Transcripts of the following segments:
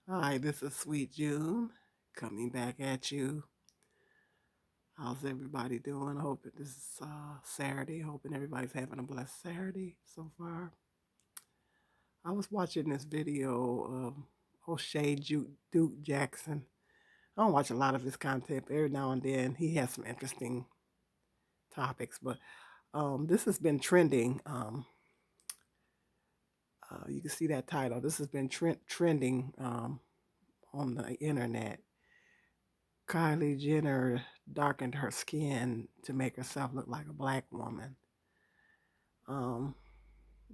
Hi, this is Sweet June coming back at you. How's everybody doing? Hope this is Saturday. Hoping everybody's having a blessed Saturday so far. I was watching this video of Duke Jackson. I don't watch a lot of his content, but every now and then he has some interesting topics. But this has been trending. You can see that title. This has been trending on the internet. Kylie Jenner darkened her skin to make herself look like a black woman. Um,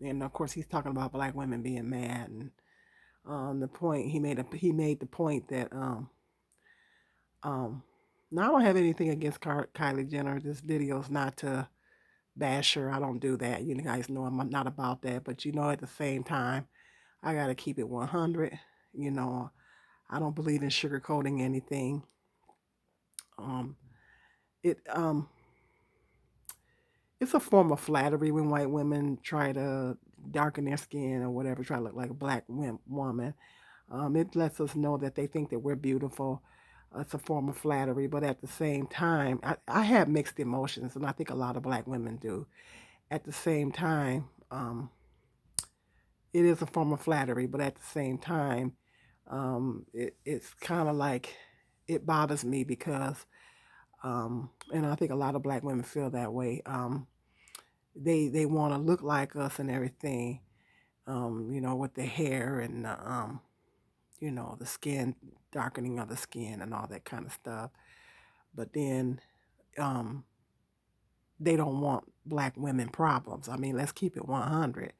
and of course, he's talking about black women being mad. And the point he made the point that um, now I don't have anything against Kylie Jenner. This video is not to bash her. I don't do that. You guys know I'm not about that. But at the same time, I gotta keep it 100. You know, I don't believe in sugarcoating anything. Um, it it's a form of flattery when white women try to darken their skin or whatever, try to look like a black woman. It lets us know that they think that we're beautiful. It's a form of flattery, but at the same time, I have mixed emotions, and I think a lot of black women do. At the same time, it is a form of flattery, but at the same time, it's kind of like it bothers me because, and I think a lot of black women feel that way. They want to look like us and everything, with the hair and the skin, darkening of the skin and all that kind of stuff. But then um, they don't want black women problems. I mean, let's keep it 100.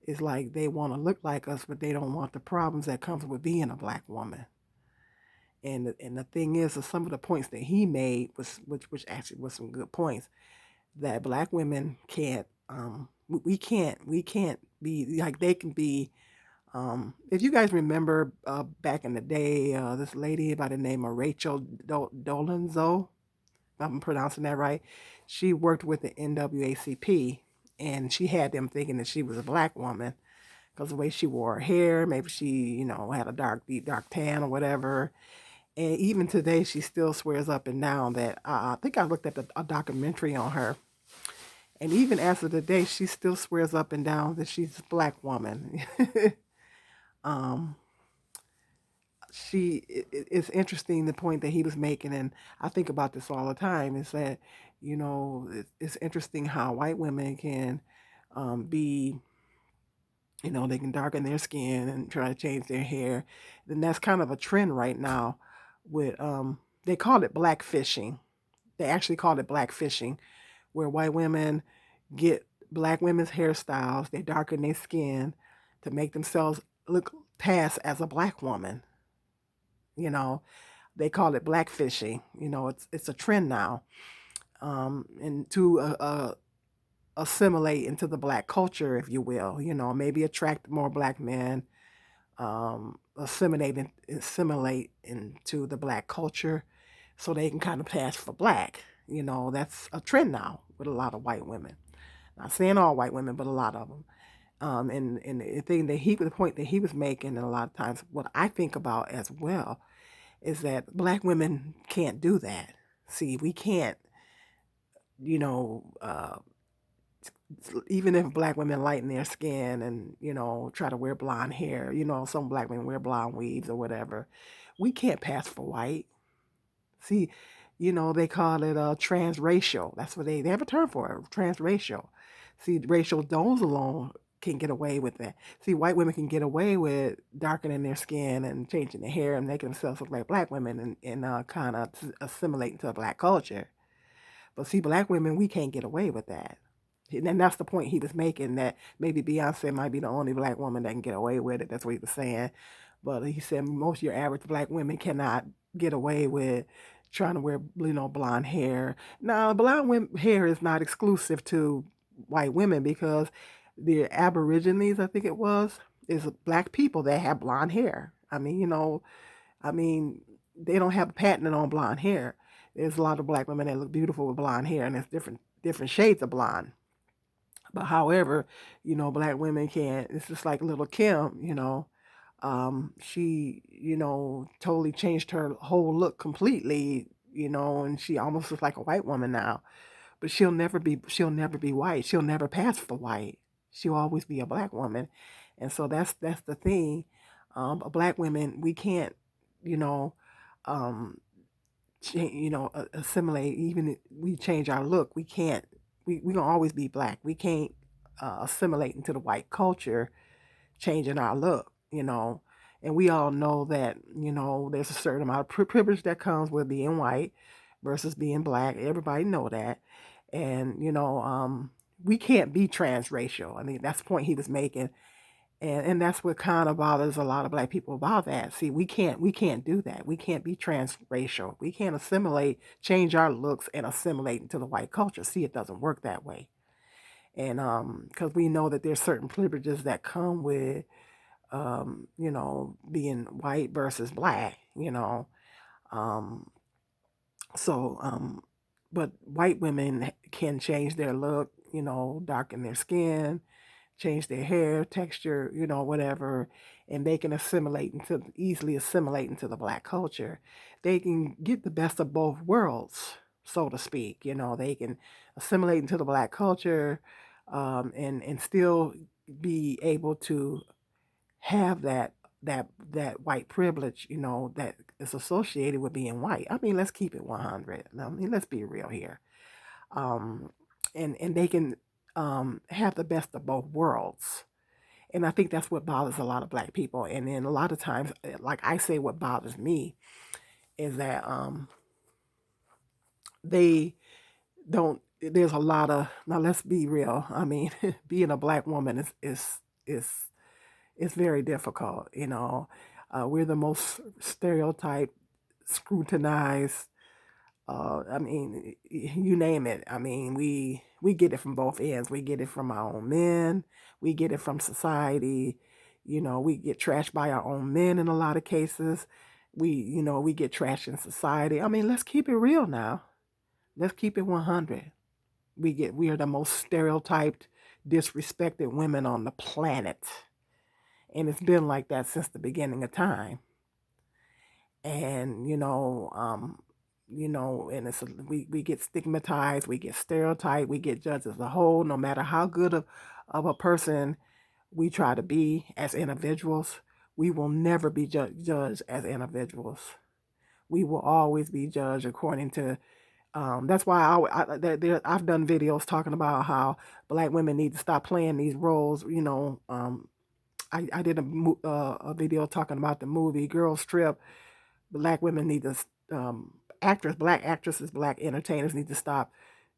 It's like they want to look like us, but they don't want the problems that comes with being a black woman. And the thing is, some of the points that he made which actually was some good points that black women can't we can't be like they can be. If you guys remember back in the day, this lady by the name of Rachel Dolezal, if I'm pronouncing that right, she worked with the NAACP, and she had them thinking that she was a black woman because the way she wore her hair, maybe she, had a deep dark tan or whatever. And even today, she still swears up and down that I think I looked at a documentary on her, and even as of today, she still swears up and down that she's a black woman. um, it's interesting the point that he was making, and I think about this all the time. Is that it's interesting how white women can be, they can darken their skin and try to change their hair. Then that's kind of a trend right now. With they call it black fishing. They actually call it black fishing, where white women get black women's hairstyles. They darken their skin to make themselves look pass as a black woman. You know, they call it blackfishing. It's a trend now, and to assimilate into the black culture, if you will. Maybe attract more black men, assimilate into the black culture, so they can kind of pass for black. That's a trend now with a lot of white women. Not saying all white women, but a lot of them. And the point that he was making, and a lot of times, what I think about as well is that black women can't do that. See, we can't, you know, uh, even if black women lighten their skin and, try to wear blonde hair, some black women wear blonde weaves or whatever, we can't pass for white. See, they call it transracial. That's what they have a term for it, transracial. See, racial those alone can get away with that. See, white women can get away with darkening their skin and changing their hair and making themselves look like black women and kind of assimilate into black culture. But see, black women, we can't get away with that. And that's the point he was making, that maybe Beyonce might be the only black woman that can get away with it. That's what he was saying. But he said most of your average black women cannot get away with trying to wear, blonde hair. Now, hair is not exclusive to white women, because the Aborigines, I think it was, is black people that have blonde hair. I mean, they don't have a patent on blonde hair. There's a lot of black women that look beautiful with blonde hair, and there's different shades of blonde. But however, black women can't. It's just like little Kim. She, totally changed her whole look completely, and she almost looks like a white woman now. But she'll never be white. She'll never pass for white. She'll always be a black woman. And so that's the thing. Black women, we can't, you know, um, assimilate. Even if we change our look, we can't. We gonna always be black. We can't assimilate into the white culture, changing our look. And we all know that, there's a certain amount of privilege that comes with being white versus being black. Everybody know that. And, we can't be transracial. I mean, that's the point he was making. And that's what kind of bothers a lot of black people about that. See, we can't do that. We can't be transracial. We can't assimilate, change our looks and assimilate into the white culture. See, it doesn't work that way. And because we know that there's certain privileges that come with being white versus black. Um, so, but white women can change their look, darken their skin, change their hair texture, whatever, and they can easily assimilate into the black culture. They can get the best of both worlds, so to speak. They can assimilate into the black culture, and still be able to have that white privilege, that is associated with being white. I mean, let's keep it 100. I mean, let's be real here. Um, and they can have the best of both worlds. And I think that's what bothers a lot of black people. And then a lot of times, like I say, what bothers me is that they don't. There's a lot of, now. Let's be real. I mean, being a black woman is it's very difficult. We're the most stereotyped, scrutinized. I mean, you name it. I mean, we get it from both ends. We get it from our own men. We get it from society. We get trashed by our own men in a lot of cases. We get trashed in society. I mean, let's keep it real now. Let's keep it 100. We are the most stereotyped, disrespected women on the planet. And it's been like that since the beginning of time. And and we get stigmatized, we get stereotyped, we get judged as a whole. No matter how good of a person we try to be as individuals, we will never be judged as individuals. We will always be judged according to. That's why I've done videos talking about how black women need to stop playing these roles. I did a video talking about the movie Girls Trip. Black women need to, black actresses, black entertainers need to stop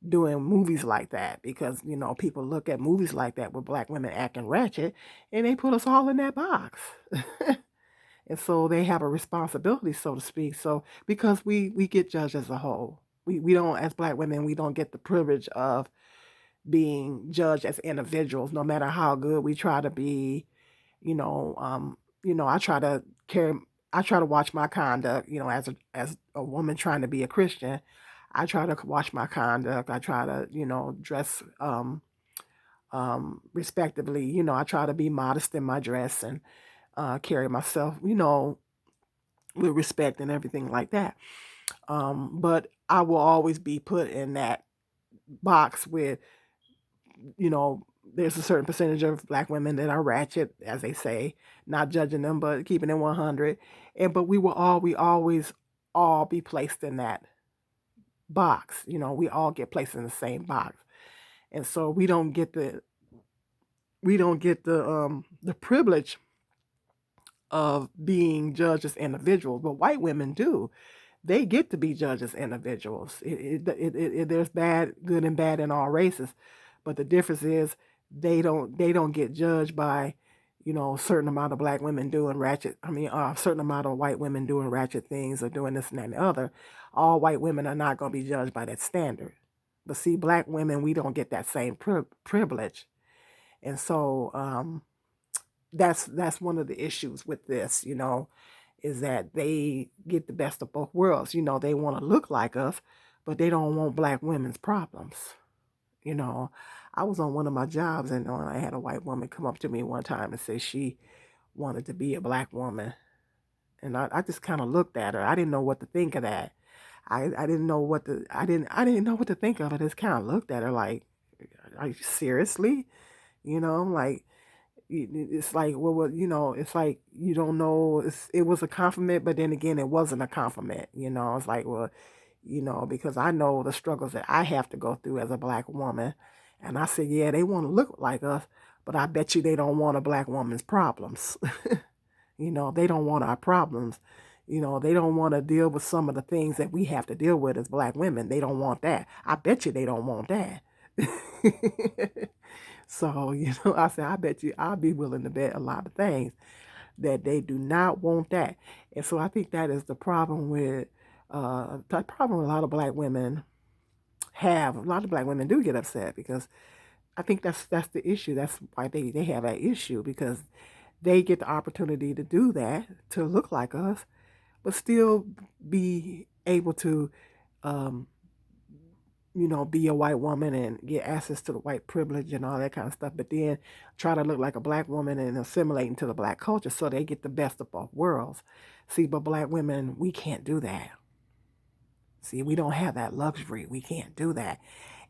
doing movies like that, because people look at movies like that with black women acting ratchet, and they put us all in that box. And so they have a responsibility, so to speak. So because we get judged as a whole, we don't, as black women, we don't get the privilege of being judged as individuals, no matter how good we try to be. you know um I try to carry I try to watch my conduct, as a woman trying to be a Christian. I try to watch my conduct. I try to, dress respectively. I try to be modest in my dress, and carry myself, with respect and everything like that. But I will always be put in that box with, you know, there's a certain percentage of black women that are ratchet, as they say, not judging them, but keeping it 100. But we always all be placed in that box. We all get placed in the same box. And so we don't get the privilege of being judged as individuals, but white women do. They get to be judged as individuals. There's good and bad in all races, but the difference is they don't get judged by, a certain amount of black women doing ratchet. I mean, a certain amount of white women doing ratchet things or doing this and that and the other. All white women are not going to be judged by that standard. But see, black women, we don't get that same privilege, and so that's one of the issues with this. Is that they get the best of both worlds. They want to look like us, but they don't want black women's problems. You know, I was on one of my jobs, and I had a white woman come up to me one time and say she wanted to be a black woman. And I just kind of looked at her. I didn't know what to think of that. I didn't know what to I didn't know what to think of it. I just kind of looked at her like, are you seriously? You know, like it's like well, it's like you don't know. It was a compliment, but then again, it wasn't a compliment. It's like well, because I know the struggles that I have to go through as a black woman, and I said, yeah, they want to look like us, but I bet you they don't want a black woman's problems. They don't want our problems. They don't want to deal with some of the things that we have to deal with as black women. They don't want that. I bet you they don't want that. So, I said, I bet you I'll be willing to bet a lot of things that they do not want that. And so I think that is the problem with the problem a lot of black women have. A lot of black women do get upset because I think that's the issue. That's why they have that issue because they get the opportunity to do that, to look like us, but still be able to, um, be a white woman and get access to the white privilege and all that kind of stuff, but then try to look like a black woman and assimilate into the black culture so they get the best of both worlds. See, but black women, we can't do that. See, we don't have that luxury. We can't do that.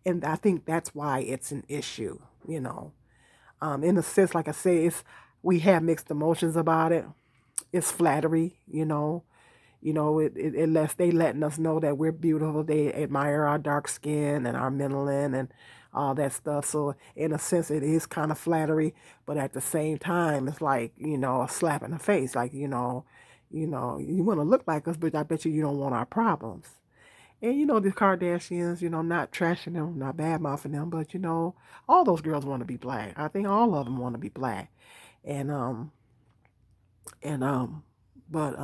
And I think that's why it's an issue, you know. In a sense, like I say, we have mixed emotions about it. It's flattery, it lets they letting us know that we're beautiful. They admire our dark skin and our melanin and all that stuff. So in a sense, it is kind of flattery, but at the same time, it's like a slap in the face. Like you want to look like us, but I bet you don't want our problems. And the Kardashians, I'm not trashing them, not bad mouthing them, but all those girls want to be black. I think all of them want to be black. And and but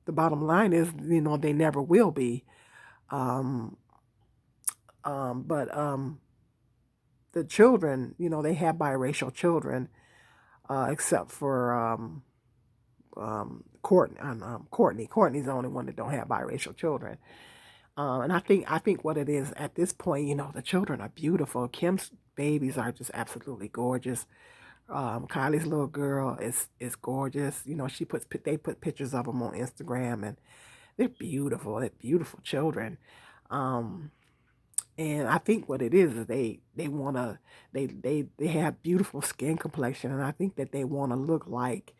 the bottom line is, they never will be. Um but the children, they have biracial children, except for Courtney. Courtney. Courtney's the only one that don't have biracial children. And I think what it is at this point, the children are beautiful. Kim's babies are just absolutely gorgeous. Kylie's little girl is gorgeous. They put pictures of them on Instagram, and they're beautiful. They're beautiful children. Um, and I think what it is they wanna they have beautiful skin complexion, and I think that they wanna look like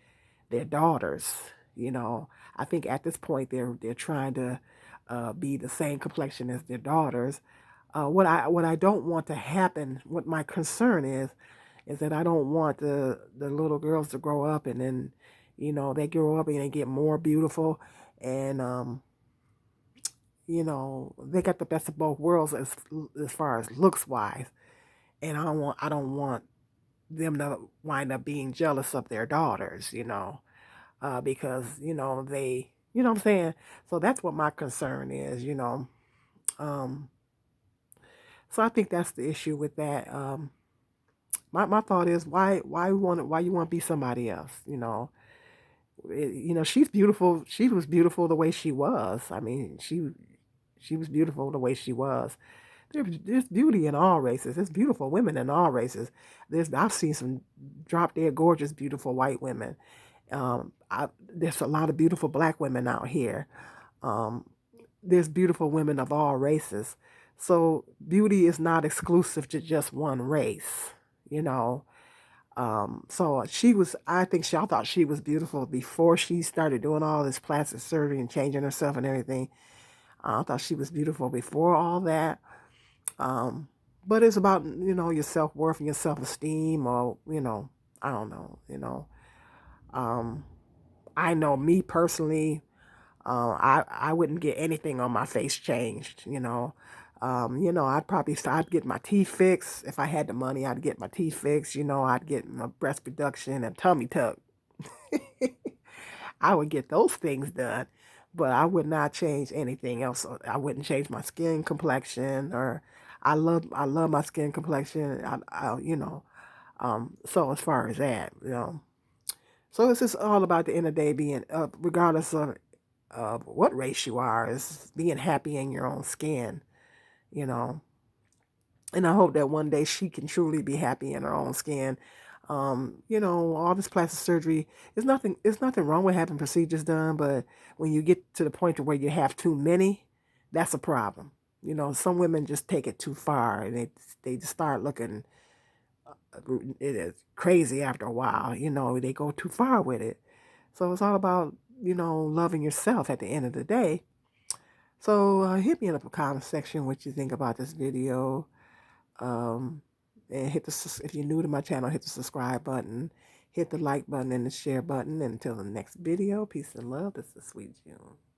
their daughters. You know, I think at this point they're trying to be the same complexion as their daughters. What I don't want to happen, what my concern is that I don't want the little girls to grow up and then, they grow up and they get more beautiful and they got the best of both worlds as far as looks wise. And I don't want them to wind up being jealous of their daughters, because they, what I'm saying. So that's what my concern is. Um, so I think that's the issue with that. My thought is why you want to be somebody else, she's beautiful. She was beautiful the way she was. I mean, she was beautiful the way she was. There's beauty in all races. There's beautiful women in all races. I've seen some drop dead gorgeous beautiful white women. There's a lot of beautiful black women out here. Um, there's beautiful women of all races. So beauty is not exclusive to just one race, you know. So I thought she was beautiful before she started doing all this plastic surgery and changing herself and everything. I thought she was beautiful before all that. Um, but it's about, your self worth and your self esteem, or, I don't know, Um, I know me personally, I wouldn't get anything on my face changed, I'd get my teeth fixed. If I had the money, I'd get my teeth fixed, I'd get my breast reduction and tummy tuck. I would get those things done, but I would not change anything else. I wouldn't change my skin complexion, or I love my skin complexion. So as far as that, so it's just all about the end of the day being, regardless of what race you are, is being happy in your own skin, you know. And I hope that one day she can truly be happy in her own skin. All this plastic surgery, it's nothing wrong with having procedures done, but when you get to the point to where you have too many, that's a problem. Some women just take it too far, and they just start looking it is crazy after a while. They go too far with it. So it's all about, loving yourself at the end of the day. So hit me in the comment section what you think about this video. Um, and if you're new to my channel, hit the subscribe button, hit the like button and the share button. And until the next video, peace and love. This is Sweet June.